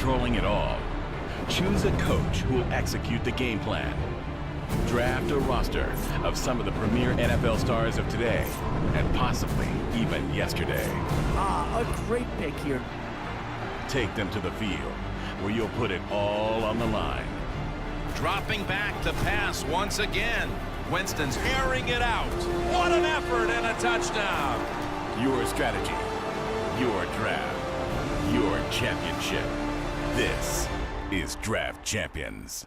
controlling it all. Choose a coach who will execute the game plan. Draft a roster of some of the premier NFL stars of today and possibly even yesterday. A great pick here. Take them to the field where you'll put it all on the line. Dropping back to pass once again. Winston's airing it out. What an effort and a touchdown. Your strategy, your draft, your championship. This is Draft Champions.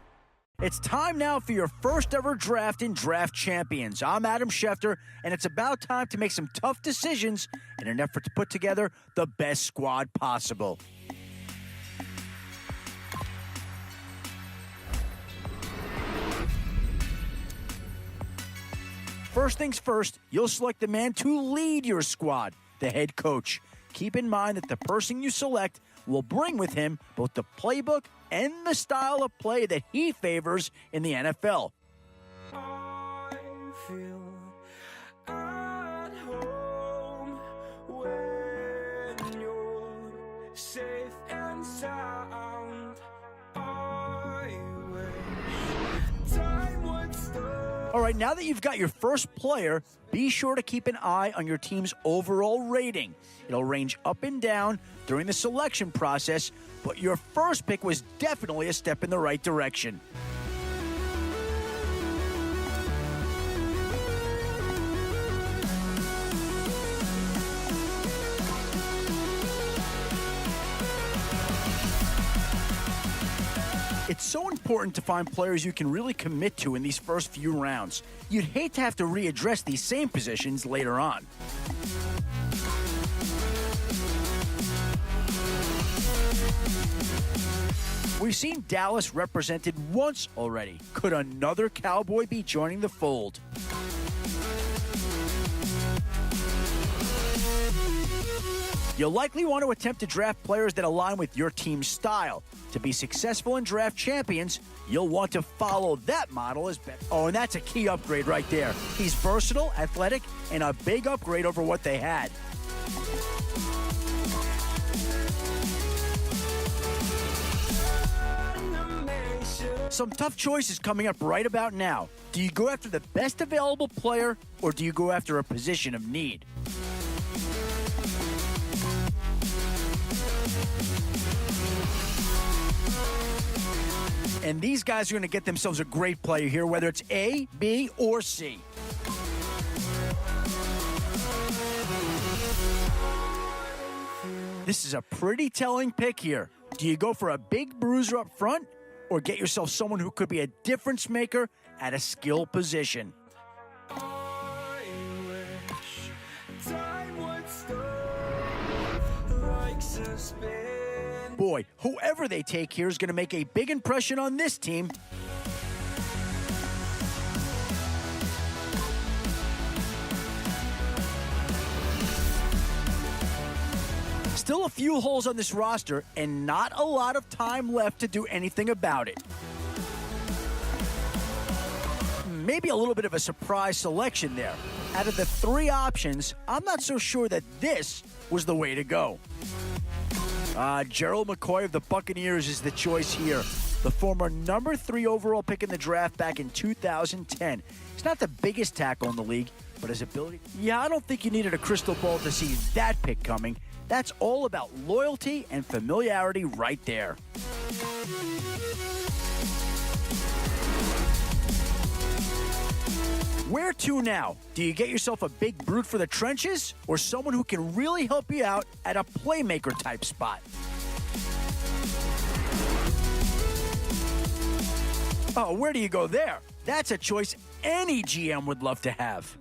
It's time now for your first ever draft in Draft Champions. I'm Adam Schefter, and it's about time to make some tough decisions in an effort to put together the best squad possible. First things first, you'll select the man to lead your squad, the head coach. Keep in mind that the person you select will bring with him both the playbook and the style of play that he favors in the NFL. I feel at home when you're safe and sound. I wish time would stop. All right, now that you've got your first player, be sure to keep an eye on your team's overall rating. It'll range up and down during the selection process, but your first pick was definitely a step in the right direction. It's so important to find players you can really commit to in these first few rounds. You'd hate to have to readdress these same positions later on. We've seen Dallas represented once already. Could another Cowboy be joining the fold? You'll likely want to attempt to draft players that align with your team's style. To be successful in Draft Champions, you'll want to follow that model as best. Oh, and that's a key upgrade right there. He's versatile, athletic, and a big upgrade over what they had. Some tough choices coming up right about now. Do you go after the best available player, or do you go after a position of need? And these guys are going to get themselves a great player here, whether it's A, B, or C. This is a pretty telling pick here. Do you go for a big bruiser up front, or get yourself someone who could be a difference maker at a skill position? I wish time would stop like suspense. Boy, whoever they take here is going to make a big impression on this team. Still a few holes on this roster and not a lot of time left to do anything about it. Maybe a little bit of a surprise selection there. Out of the three options, I'm not so sure that this was the way to go. Gerald McCoy of the Buccaneers is the choice here. The former number 3 overall pick in the draft back in 2010. He's not the biggest tackle in the league, but his ability... Yeah, I don't think you needed a crystal ball to see that pick coming. That's all about loyalty and familiarity right there. Where to now? Do you get yourself a big brute for the trenches, or someone who can really help you out at a playmaker type spot? Oh, where do you go there? That's a choice any GM would love to have.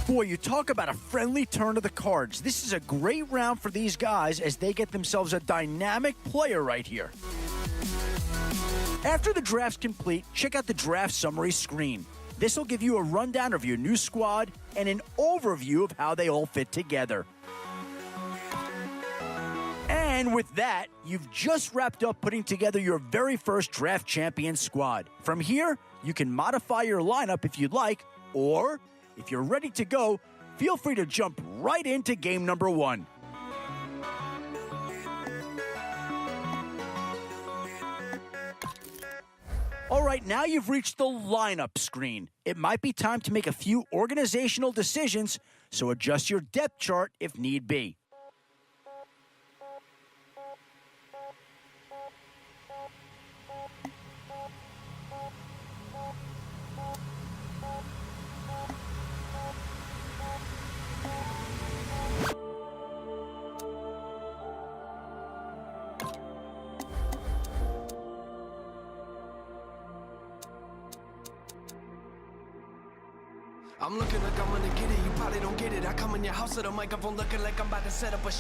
Boy, you talk about a friendly turn of the cards. This is a great round for these guys as they get themselves a dynamic player right here. After the draft's complete, check out the draft summary screen. This will give you a rundown of your new squad and an overview of how they all fit together. And with that, you've just wrapped up putting together your very first Draft Champion squad. From here, you can modify your lineup if you'd like, or if you're ready to go, feel free to jump right into game number 1. All right, now you've reached the lineup screen. It might be time to make a few organizational decisions, so adjust your depth chart if need be. I'm looking like I'm gonna get it, you probably don't get it. I come in your house with a microphone looking like I'm about to set up a